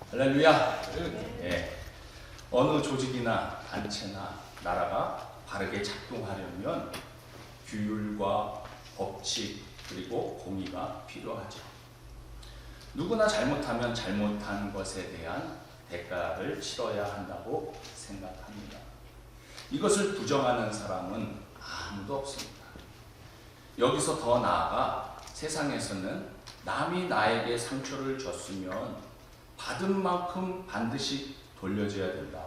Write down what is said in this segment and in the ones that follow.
할렐루야. 예. 어느 조직이나 단체나 나라가 바르게 작동하려면 규율과 법칙 그리고 공의가 필요하죠. 누구나 잘못하면 잘못한 것에 대한 대가를 치러야 한다고 생각합니다. 이것을 부정하는 사람은 아무도 없습니다. 여기서 더 나아가 세상에서는 남이 나에게 상처를 줬으면 받은 만큼 반드시 돌려줘야 된다.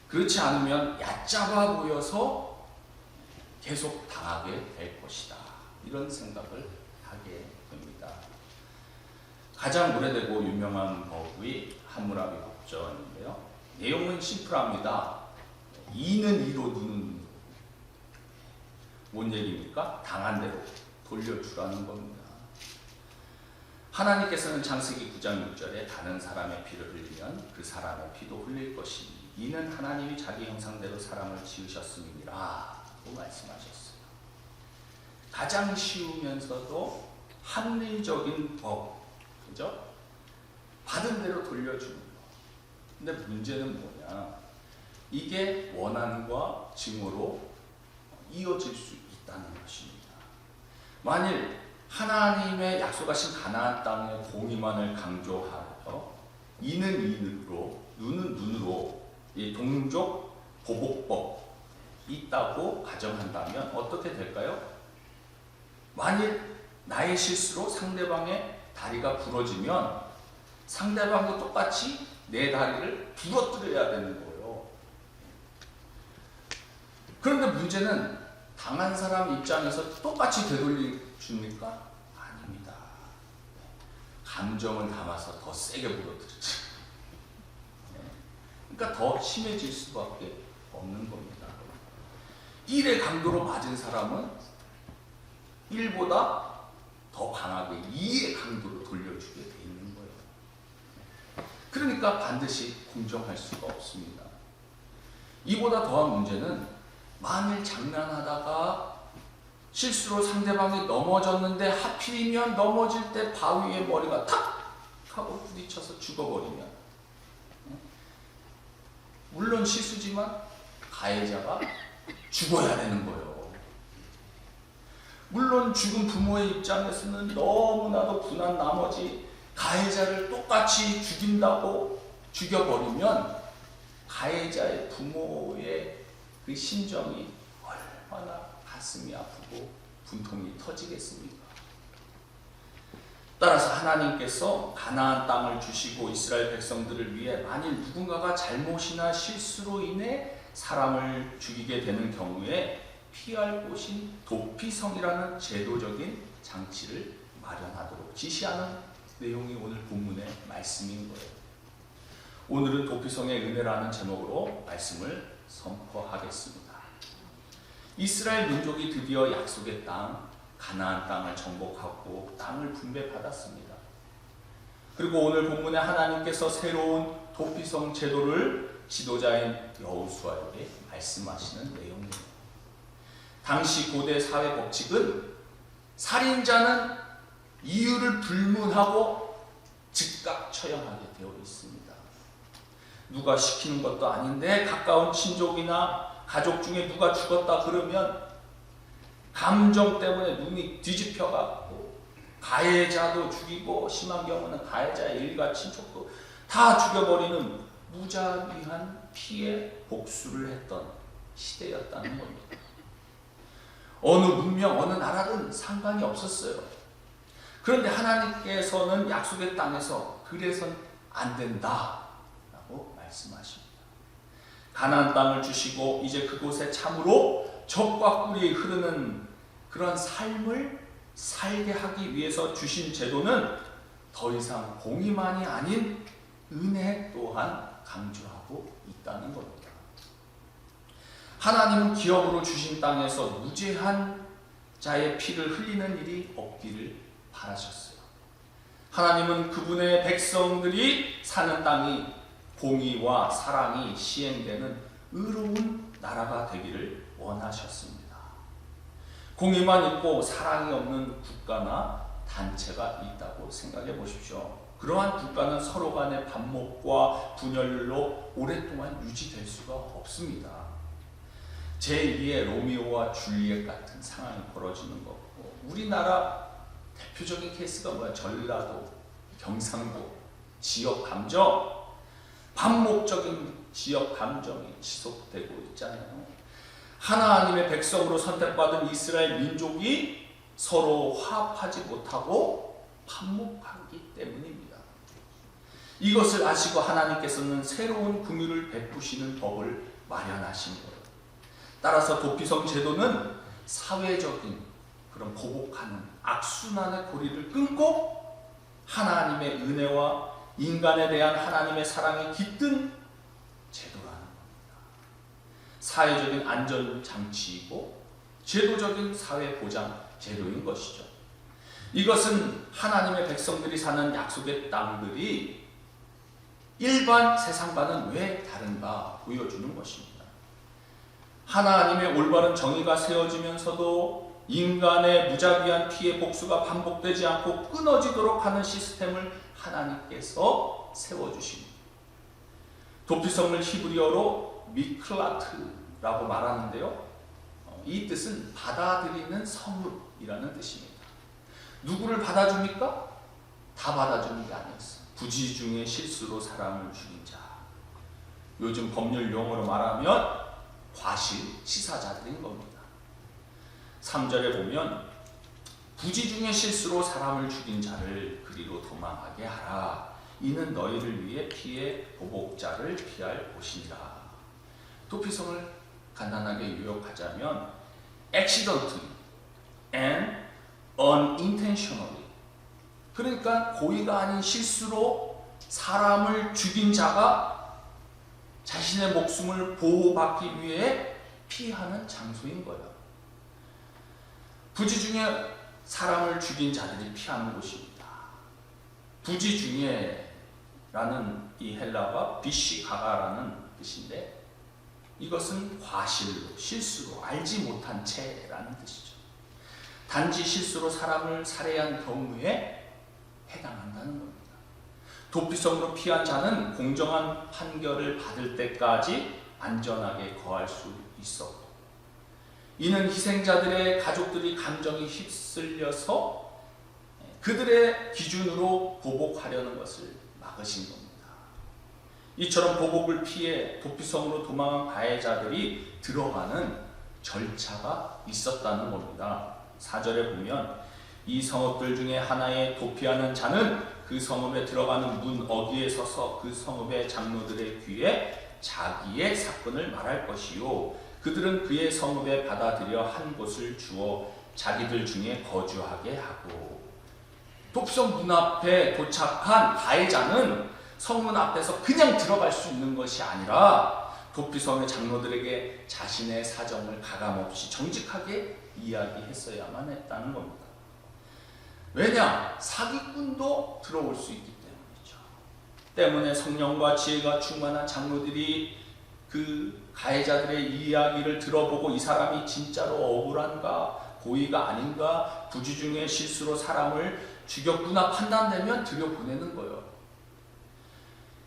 그렇지 않으면 얕잡아 보여서 계속 당하게 될 것이다. 이런 생각을 하게 됩니다. 가장 오래되고 유명한 법이 함무라비 법전인데요. 내용은 심플합니다. 이는 이로 누는 눈으로. 뭔 얘기입니까? 당한 대로 돌려주라는 겁니다. 하나님께서는 창세기 9장 6절에 다른 사람의 피를 흘리면 그 사람의 피도 흘릴 것이니 이는 하나님이 자기 형상대로 사람을 지으셨음이니라 라고 말씀하셨어요. 가장 쉬우면서도 합리적인 법, 그죠? 받은 대로 돌려주는 거. 근데 문제는 뭐냐? 이게 원한과 증오로 이어질 수 있다는 것입니다. 만일 하나님의 약속하신 가나안 땅의 공의만을 강조하여 이는 이로, 눈은 눈으로 이 동족 보복법 있다고 가정한다면 어떻게 될까요? 만일 나의 실수로 상대방의 다리가 부러지면 상대방도 똑같이 내 다리를 부러뜨려야 되는 거예요. 그런데 문제는 당한 사람 입장에서 똑같이 되돌려줍니까? 아닙니다. 감정을 담아서 더 세게 부러뜨리지. 그러니까 더 심해질 수밖에 없는 겁니다. 1의 강도로 맞은 사람은 1보다 더 강하게 2의 강도로 돌려주게 돼 있는 거예요. 그러니까 반드시 공정할 수가 없습니다. 이보다 더한 문제는 만일 장난하다가 실수로 상대방이 넘어졌는데 하필이면 넘어질 때 바위에 머리가 탁 하고 부딪혀서 죽어버리면, 물론 실수지만 가해자가 죽어야 되는 거예요. 물론 죽은 부모의 입장에서는 너무나도 분한 나머지 가해자를 똑같이 죽인다고 죽여버리면 가해자의 부모의 그 심정이 얼마나 가슴이 아프고 분통이 터지겠습니까? 따라서 하나님께서 가나안 땅을 주시고 이스라엘 백성들을 위해 만일 누군가가 잘못이나 실수로 인해 사람을 죽이게 되는 경우에 피할 곳인 도피성이라는 제도적인 장치를 마련하도록 지시하는 내용이 오늘 본문의 말씀인 거예요. 오늘은 도피성의 은혜라는 제목으로 말씀을 선포하겠습니다. 이스라엘 민족이 드디어 약속의 땅 가나안 땅을 정복하고 땅을 분배받았습니다. 그리고 오늘 본문에 하나님께서 새로운 도피성 제도를 지도자인 여호수아에게 말씀하시는 내용입니다. 당시 고대 사회 법칙은 살인자는 이유를 불문하고 즉각 처형하게 되어 있습니다. 누가 시키는 것도 아닌데 가까운 친족이나 가족 중에 누가 죽었다 그러면 감정 때문에 눈이 뒤집혀갖고 가해자도 죽이고 심한 경우는 가해자의 일가 친척도 다 죽여버리는 무자비한 피해 복수를 했던 시대였다는 겁니다. 어느 문명, 어느 나라든 상관이 없었어요. 그런데 하나님께서는 약속의 땅에서 그래서는 안 된다라고 말씀하십니다. 가나안 땅을 주시고 이제 그곳에 참으로 젖과 꿀이 흐르는 그런 삶을 살게 하기 위해서 주신 제도는 더 이상 공의만이 아닌 은혜 또한 강조하고 있다는 겁니다. 하나님은 기업으로 주신 땅에서 무죄한 자의 피를 흘리는 일이 없기를 바라셨어요. 하나님은 그분의 백성들이 사는 땅이 공의와 사랑이 시행되는 의로운 나라가 되기를 원하셨습니다. 공의만 있고 사랑이 없는 국가나 단체가 있다고 생각해 보십시오. 그러한 국가는 서로 간의 반목과 분열로 오랫동안 유지될 수가 없습니다. 제2의 로미오와 줄리엣 같은 상황이 벌어지는 거고, 우리나라 대표적인 케이스가 뭐야? 전라도, 경상도, 지역 감정, 반목적인 지역 감정이 지속되고 있잖아요. 하나님의 백성으로 선택받은 이스라엘 민족이 서로 화합하지 못하고 반목하기 때문입니다. 이것을 아시고 하나님께서는 새로운 긍휼을 베푸시는 법을 마련하신 거예요. 따라서 도피성 제도는 사회적인 그런 보복하는 악순환의 고리를 끊고 하나님의 은혜와 인간에 대한 하나님의 사랑이 깃든 제도라는 겁니다. 사회적인 안전장치이고 제도적인 사회보장 제도인 것이죠. 이것은 하나님의 백성들이 사는 약속의 땅들이 일반 세상과는 왜 다른가 보여주는 것입니다. 하나님의 올바른 정의가 세워지면서도 인간의 무자비한 피해 복수가 반복되지 않고 끊어지도록 하는 시스템을 하나님께서 세워주십니다. 도피성을 히브리어로 미클라트라고 말하는데요. 이 뜻은 받아들이는 성읍이라는 뜻입니다. 누구를 받아줍니까? 다 받아주는 게 아니었어요. 부지 중에 실수로 사람을 죽인 자. 요즘 법률 용어로 말하면 과실 치사자들인 겁니다. 3절에 보면 부지 중에 실수로 사람을 죽인 자를 그리로 도망하게 하라. 이는 너희를 위해 피해 보복자를 피할 곳이니라. 도피성을 간단하게 요약하자면 accidentally and unintentionally, 그러니까 고의가 아닌 실수로 사람을 죽인 자가 자신의 목숨을 보호받기 위해 피하는 장소인 거예요. 부지 중에 사람을 죽인 자들이 피하는 곳입니다. 부지 중에라는 이 헬라어가 비시가가라는 뜻인데, 이것은 과실로, 실수로, 알지 못한 채라는 뜻이죠. 단지 실수로 사람을 살해한 경우에 해당한다는 겁니다. 도피성으로 피한 자는 공정한 판결을 받을 때까지 안전하게 거할 수 있었고, 이는 희생자들의 가족들이 감정이 휩쓸려서 그들의 기준으로 보복하려는 것을 막으신 겁니다. 이처럼 보복을 피해 도피성으로 도망한 가해자들이 들어가는 절차가 있었다는 겁니다. 4절에 보면 이 성읍들 중에 하나에 도피하는 자는 그 성읍에 들어가는 문 어귀에 서서 그 성읍의 장로들의 귀에 자기의 사건을 말할 것이요, 그들은 그의 성읍에 받아들여 한 곳을 주어 자기들 중에 거주하게 하고. 도피성 문 앞에 도착한 가해자는 성문 앞에서 그냥 들어갈 수 있는 것이 아니라 도피성의 장로들에게 자신의 사정을 가감없이 정직하게 이야기했어야만 했다는 겁니다. 왜냐? 사기꾼도 들어올 수 있기 때문이죠. 때문에 성령과 지혜가 충만한 장로들이 그 가해자들의 이야기를 들어보고 이 사람이 진짜로 억울한가, 고의가 아닌가, 부지 중에 실수로 사람을 죽였구나 판단되면 들여보내는 거예요.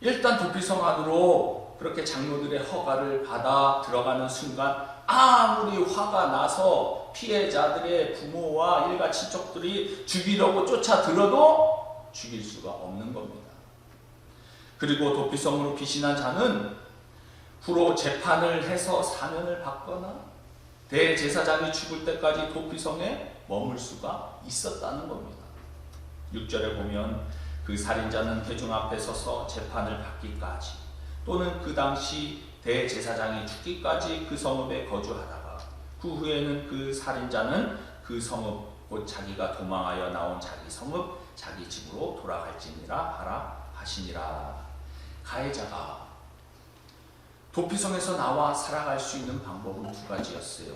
일단 도피성 안으로 그렇게 장로들의 허가를 받아 들어가는 순간 아무리 화가 나서 피해자들의 부모와 일가 친척들이 죽이려고 쫓아들어도 죽일 수가 없는 겁니다. 그리고 도피성으로 피신한 자는 후로 재판을 해서 사면을 받거나 대제사장이 죽을 때까지 도피성에 머물 수가 있었다는 겁니다. 6절에 보면 그 살인자는 회중 앞에 서서 재판을 받기까지 또는 그 당시 대제사장이 죽기까지 그 성읍에 거주하다가 그 후에는 그 살인자는 그 성읍 곧 자기가 도망하여 나온 자기 성읍 자기 집으로 돌아갈지니라 하라 하시니라. 가해자가 도피성에서 나와 살아갈 수 있는 방법은 두 가지였어요.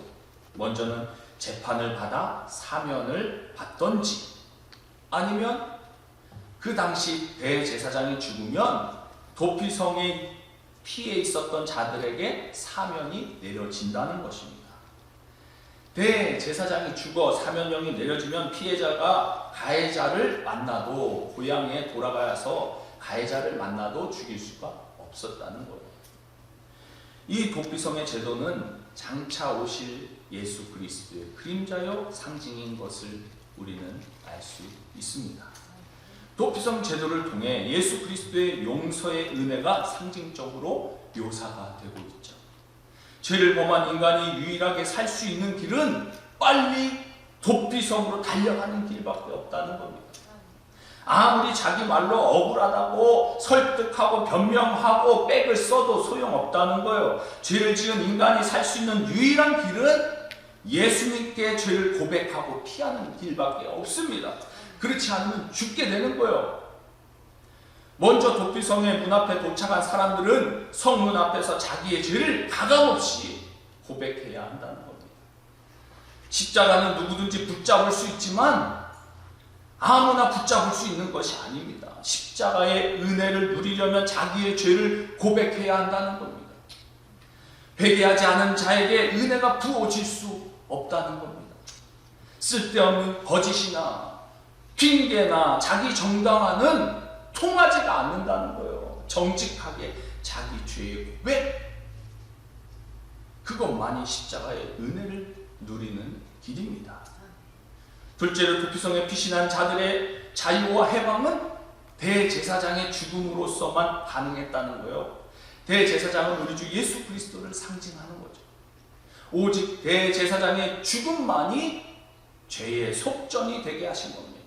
먼저는 재판을 받아 사면을 받던지, 아니면 그 당시 대제사장이 죽으면 도피성에 피해 있었던 자들에게 사면이 내려진다는 것입니다. 대제사장이 죽어 사면령이 내려지면 피해자가 가해자를 만나도 고향에 돌아가서 가해자를 만나도 죽일 수가 없었다는 거예요. 이 도피성의 제도는 장차 오실 예수 그리스도의 그림자요 상징인 것을 우리는 알 수 있습니다. 도피성 제도를 통해 예수 그리스도의 용서의 은혜가 상징적으로 묘사가 되고 있죠. 죄를 범한 인간이 유일하게 살 수 있는 길은 빨리 도피성으로 달려가는 길밖에 없다는 겁니다. 아무리 자기 말로 억울하다고 설득하고 변명하고 백을 써도 소용없다는 거예요. 죄를 지은 인간이 살 수 있는 유일한 길은 예수님께 죄를 고백하고 피하는 길밖에 없습니다. 그렇지 않으면 죽게 되는 거예요. 먼저 도피성의 문 앞에 도착한 사람들은 성문 앞에서 자기의 죄를 가감없이 고백해야 한다는 겁니다. 십자가는 누구든지 붙잡을 수 있지만 아무나 붙잡을 수 있는 것이 아닙니다. 십자가의 은혜를 누리려면 자기의 죄를 고백해야 한다는 겁니다. 회개하지 않은 자에게 은혜가 부어질 수 없다는 겁니다. 쓸데없는 거짓이나 핑계나 자기 정당화는 통하지가 않는다는 거예요. 정직하게 자기 죄의 고백, 그것만이 십자가의 은혜를 누리는 길입니다. 둘째로 도피성에 피신한 자들의 자유와 해방은 대제사장의 죽음으로서만 가능했다는 거예요. 대제사장은 우리 주 예수 그리스도를 상징하는 거죠. 오직 대제사장의 죽음만이 죄의 속전이 되게 하신 겁니다.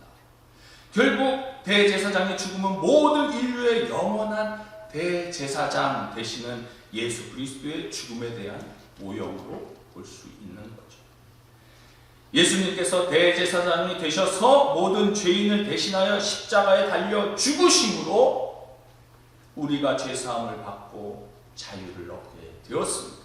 결국 대제사장의 죽음은 모든 인류의 영원한 대제사장 되시는 예수 그리스도의 죽음에 대한 오형으로 볼 수 있는 거죠. 예수님께서 대제사장이 되셔서 모든 죄인을 대신하여 십자가에 달려 죽으심으로 우리가 죄사함을 받고 자유를 얻게 되었습니다.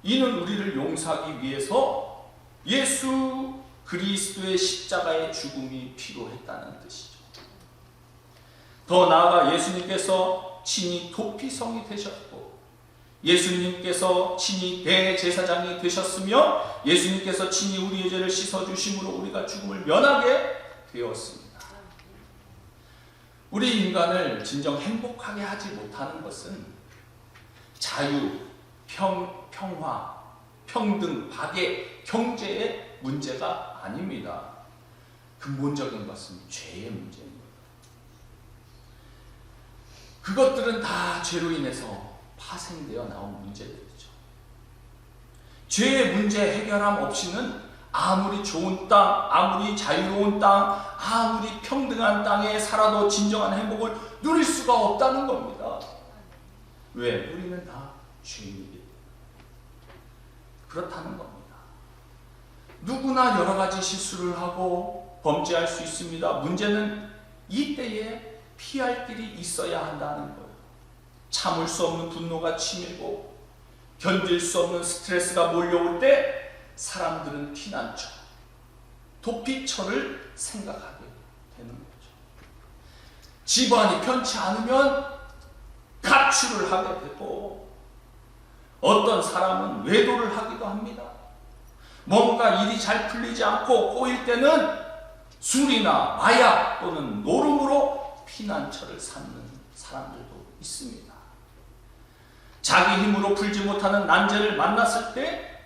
이는 우리를 용서하기 위해서 예수 그리스도의 십자가의 죽음이 필요했다는 뜻이죠. 더 나아가 예수님께서 친히 도피성이 되셨고 예수님께서 친히 대제사장이 되셨으며 예수님께서 친히 우리의 죄를 씻어주심으로 우리가 죽음을 면하게 되었습니다. 우리 인간을 진정 행복하게 하지 못하는 것은 자유, 평화, 평등, 박애, 경제의 문제가 아닙니다. 근본적인 것은 죄의 문제입니다. 그것들은 다 죄로 인해서 파생되어 나온 문제들이죠. 죄의 문제 해결함 없이는 아무리 좋은 땅, 아무리 자유로운 땅, 아무리 평등한 땅에 살아도 진정한 행복을 누릴 수가 없다는 겁니다. 왜? 우리는 다 죄인이기 때문에 그렇다는 겁니다. 누구나 여러 가지 실수를 하고 범죄할 수 있습니다. 문제는 이때에 피할 길이 있어야 한다는 거예요. 참을 수 없는 분노가 치밀고 견딜 수 없는 스트레스가 몰려올 때 사람들은 피난처, 도피처를 생각하게 되는 거죠. 집안이 편치 않으면 가출을 하게 되고 어떤 사람은 외도를 하기도 합니다. 뭔가 일이 잘 풀리지 않고 꼬일 때는 술이나 마약 또는 노름으로 피난처를 삼는 사람들도 있습니다. 자기 힘으로 풀지 못하는 난제를 만났을 때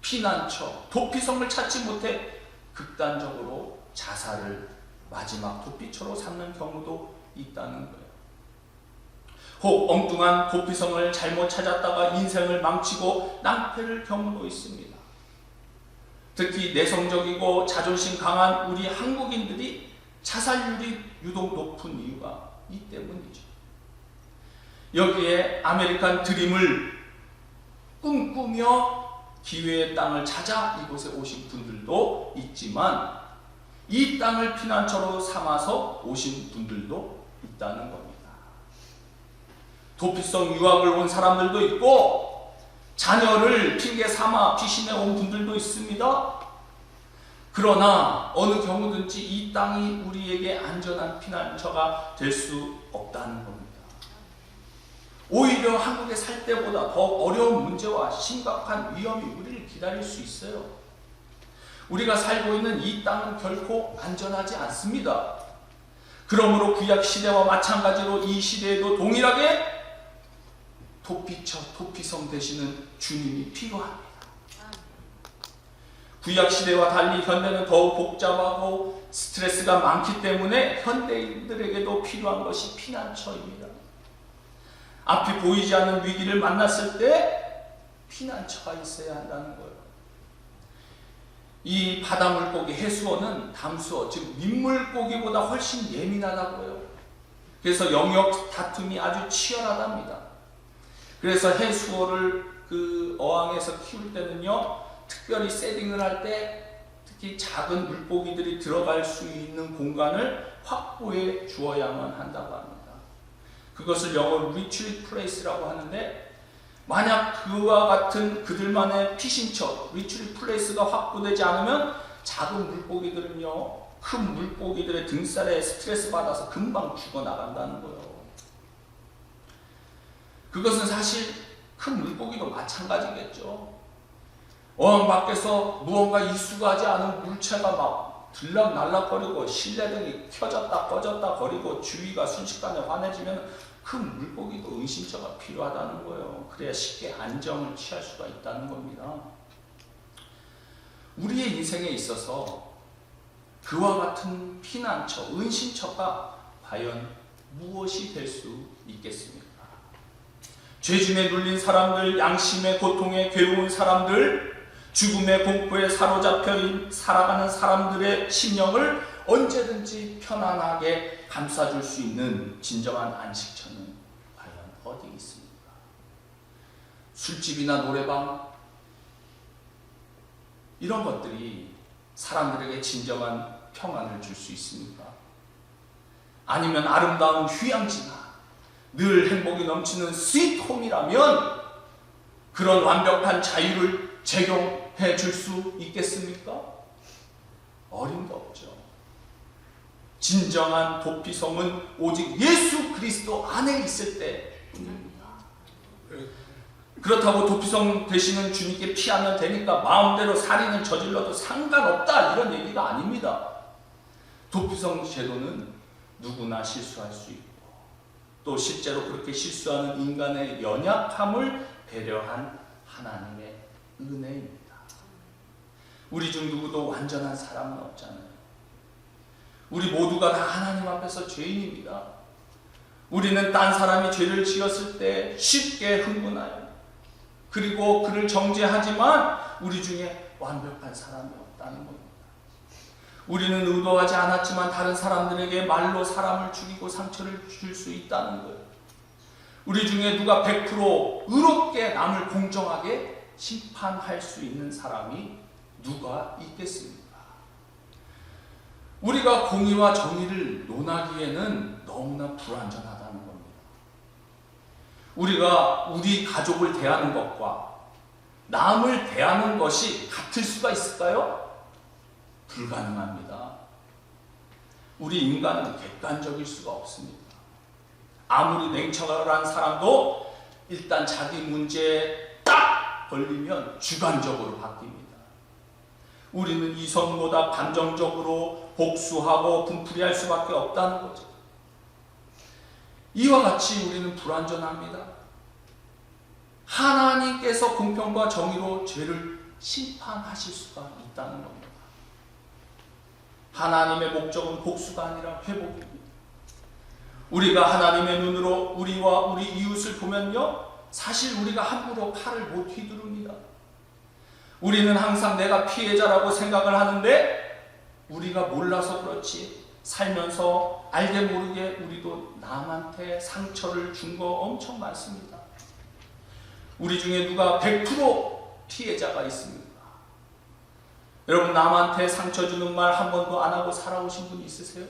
피난처, 도피성을 찾지 못해 극단적으로 자살을 마지막 도피처로 삼는 경우도 있다는 거예요. 혹 엉뚱한 도피성을 잘못 찾았다가 인생을 망치고 낭패를 경우도 있습니다. 특히 내성적이고 자존심 강한 우리 한국인들이 자살률이 유독 높은 이유가 이 때문이죠. 여기에 아메리칸 드림을 꿈꾸며 기회의 땅을 찾아 이곳에 오신 분들도 있지만 이 땅을 피난처로 삼아서 오신 분들도 있다는 겁니다. 도피성 유학을 온 사람들도 있고 자녀를 핑계 삼아 피신해 온 분들도 있습니다. 그러나 어느 경우든지 이 땅이 우리에게 안전한 피난처가 될 수 없다는 겁니다. 오히려 오히려 한국에 살 때보다 더 어려운 문제와 심각한 위험이 우리를 기다릴 수 있어요. 우리가 살고 있는 이 땅은 결코 안전하지 않습니다. 그러므로 구약 시대와 마찬가지로 이 시대에도 동일하게 도피성 되시는 주님이 필요합니다. 구약 시대와 달리 현대는 더욱 복잡하고 스트레스가 많기 때문에 현대인들에게도 필요한 것이 피난처입니다. 앞이 보이지 않는 위기를 만났을 때 피난처가 있어야 한다는 거예요. 이 바다 물고기 해수어는 담수어, 즉 민물고기보다 훨씬 예민하다고요. 그래서 영역 다툼이 아주 치열하답니다. 그래서 해수어를 그 어항에서 키울 때는요, 특별히 세팅을 할 때 특히 작은 물고기들이 들어갈 수 있는 공간을 확보해 주어야만 한다고 합니다. 그것을 영어로 retreat place라고 하는데, 만약 그와 같은 그들만의 피신처, retreat place가 확보되지 않으면 작은 물고기들은요, 큰 물고기들의 등살에 스트레스 받아서 금방 죽어나간다는 거예요. 그것은 사실 큰 물고기도 마찬가지겠죠. 어항 밖에서 무언가 이수가지 않은 물체가 막 들락날락거리고 실내등이 켜졌다 꺼졌다 거리고 주위가 순식간에 환해지면 큰 물고기도 은신처가 필요하다는 거예요. 그래야 쉽게 안정을 취할 수가 있다는 겁니다. 우리의 인생에 있어서 그와 같은 피난처, 은신처가 과연 무엇이 될 수 있겠습니까? 죄짐에 눌린 사람들, 양심의 고통에 괴로운 사람들, 죽음의 공포에 사로잡혀 살아가는 사람들의 심령을 언제든지 편안하게 감싸줄 수 있는 진정한 안식처는 과연 어디 있습니까? 술집이나 노래방, 이런 것들이 사람들에게 진정한 평안을 줄 수 있습니까? 아니면 아름다운 휴양지나 늘 행복이 넘치는 스윗홈이라면 그런 완벽한 자유를 제공해 줄 수 있겠습니까? 어림도 없죠. 진정한 도피성은 오직 예수 그리스도 안에 있을 때뿐입니다. 그렇다고 도피성 되시는 주님께 피하면 되니까 마음대로 살인을 저질러도 상관없다, 이런 얘기가 아닙니다. 도피성 제도는 누구나 실수할 수 있고, 또 실제로 그렇게 실수하는 인간의 연약함을 배려한 하나님의 은혜입니다. 우리 중 누구도 완전한 사람은 없잖아요. 우리 모두가 다 하나님 앞에서 죄인입니다. 우리는 딴 사람이 죄를 지었을 때 쉽게 흥분하여 그리고 그를 정죄하지만 우리 중에 완벽한 사람이 없다는 겁니다. 우리는 의도하지 않았지만 다른 사람들에게 말로 사람을 죽이고 상처를 줄 수 있다는 거예요. 우리 중에 누가 100% 의롭게 남을 공정하게 심판할 수 있는 사람이 누가 있겠습니까? 우리가 공의와 정의를 논하기에는 너무나 불완전하다는 겁니다. 우리가 우리 가족을 대하는 것과 남을 대하는 것이 같을 수가 있을까요? 불가능합니다. 우리 인간은 객관적일 수가 없습니다. 아무리 냉철한 사람도 일단 자기 문제에 딱 걸리면 주관적으로 바뀝니다. 우리는 이성보다 감정적으로 복수하고 분풀이할 수밖에 없다는 거죠. 이와 같이 우리는 불완전합니다. 하나님께서 공평과 정의로 죄를 심판하실 수가 있다는 겁니다. 하나님의 목적은 복수가 아니라 회복입니다. 우리가 하나님의 눈으로 우리와 우리 이웃을 보면요, 사실 우리가 함부로 칼을 못 휘두릅니다. 우리는 항상 내가 피해자라고 생각을 하는데 우리가 몰라서 그렇지 살면서 알게 모르게 우리도 남한테 상처를 준 거 엄청 많습니다. 우리 중에 누가 100% 피해자가 있습니까? 여러분, 남한테 상처 주는 말 한 번도 안 하고 살아오신 분 있으세요?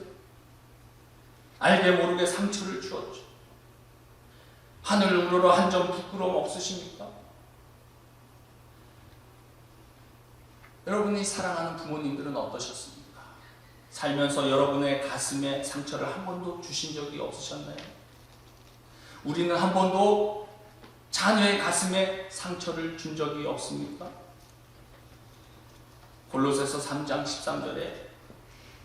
알게 모르게 상처를 주었죠. 하늘 우러러 한 점 부끄러움 없으십니까? 여러분이 사랑하는 부모님들은 어떠셨습니까? 살면서 여러분의 가슴에 상처를 한 번도 주신 적이 없으셨나요? 우리는 한 번도 자녀의 가슴에 상처를 준 적이 없습니까? 골로새서 3장 13절에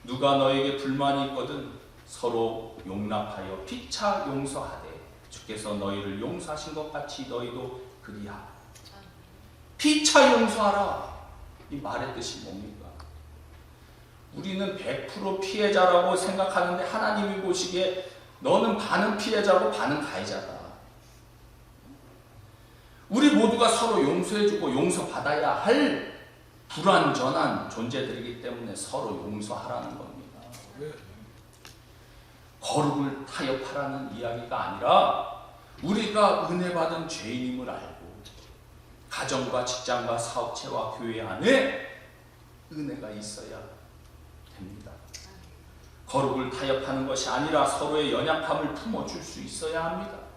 누가 너에게 불만이 있거든 서로 용납하여 피차 용서하되 주께서 너희를 용서하신 것 같이 너희도 그리하라. 피차 용서하라. 이 말의 뜻이 뭡니까? 우리는 100% 피해자라고 생각하는데 하나님이 보시기에 너는 반은 피해자고 반은 가해자다. 우리 모두가 서로 용서해주고 용서받아야 할 불완전한 존재들이기 때문에 서로 용서하라는 겁니다. 거룩을 타협하라는 이야기가 아니라 우리가 은혜 받은 죄인임을 알고 가정과 직장과 사업체와 교회 안에 은혜가 있어야 됩니다. 거룩을 타협하는 것이 아니라 서로의 연약함을 품어줄 수 있어야 합니다.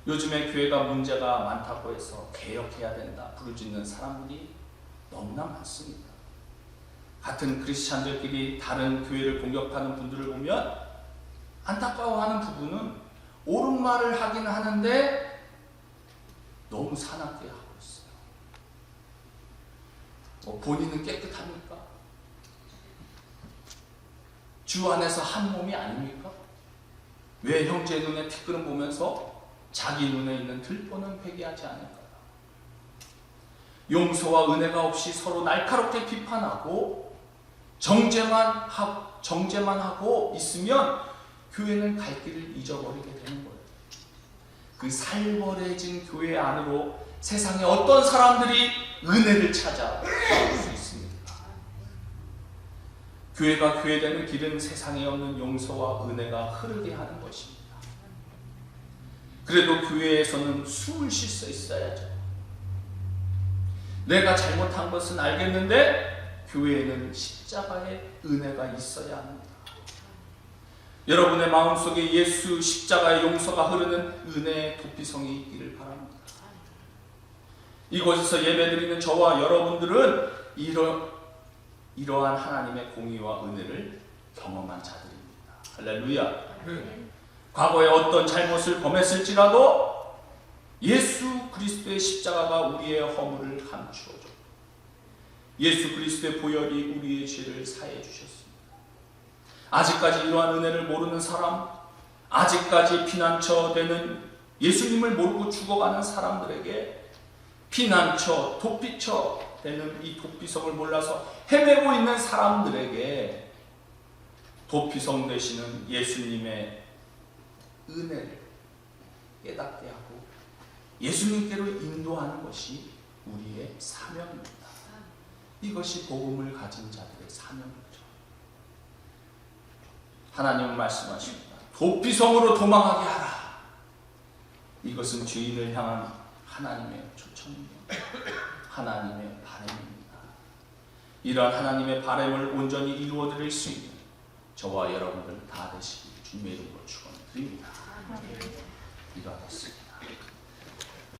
요즘에 교회가 문제가 많다고 해서 개혁해야 된다 부르짖는 사람들이 너무나 많습니다. 같은 크리스찬들끼리 다른 교회를 공격하는 분들을 보면 안타까워하는 부분은 옳은 말을 하긴 하는데 너무 사납게 하고 있어요. 본인은 깨끗합니까? 주 안에서 한 몸이 아닙니까? 왜 형제 눈에 티끌은 보면서 자기 눈에 있는 들보는 회개하지 않을까요? 용서와 은혜가 없이 서로 날카롭게 비판하고 정죄만 하고 있으면 교회는 갈 길을 잊어버리게 되는 거예요. 그 살벌해진 교회 안으로 세상에 어떤 사람들이 은혜를 찾아 나올 수 있습니까? 교회가 교회되는 길은 세상에 없는 용서와 은혜가 흐르게 하는 것입니다. 그래도 교회에서는 숨을 쉴 수 있어야죠. 내가 잘못한 것은 알겠는데 교회에는 십자가의 은혜가 있어야 합니다. 여러분의 마음속에 예수 십자가의 용서가 흐르는 은혜의 도피성이 있기를 바랍니다. 이곳에서 예배드리는 저와 여러분들은 이러한 하나님의 공의와 은혜를 경험한 자들입니다. 할렐루야. 과거에 어떤 잘못을 범했을지라도 예수 그리스도의 십자가가 우리의 허물을 감추어줬고 예수 그리스도의 보혈이 우리의 죄를 사해 주셨습니다. 아직까지 이러한 은혜를 모르는 사람, 아직까지 피난처 되는 예수님을 모르고 죽어가는 사람들에게 피난처, 도피처 되는 이 도피성을 몰라서 헤매고 있는 사람들에게 도피성 되시는 예수님의 은혜를 깨닫게 하고 예수님께로 인도하는 것이 우리의 사명입니다. 이것이 복음을 가진 자들의 사명이죠. 하나님은 말씀하십니다. 도피성으로 도망하게 하라. 이것은 주인을 향한 하나님의 초청입니다. 하나님의 바람입니다. 이러한 하나님의 바람을 온전히 이루어드릴 수 있는 저와 여러분들 다 되시길 주님의 이름으로 축원드립니다. 기도하겠습니다.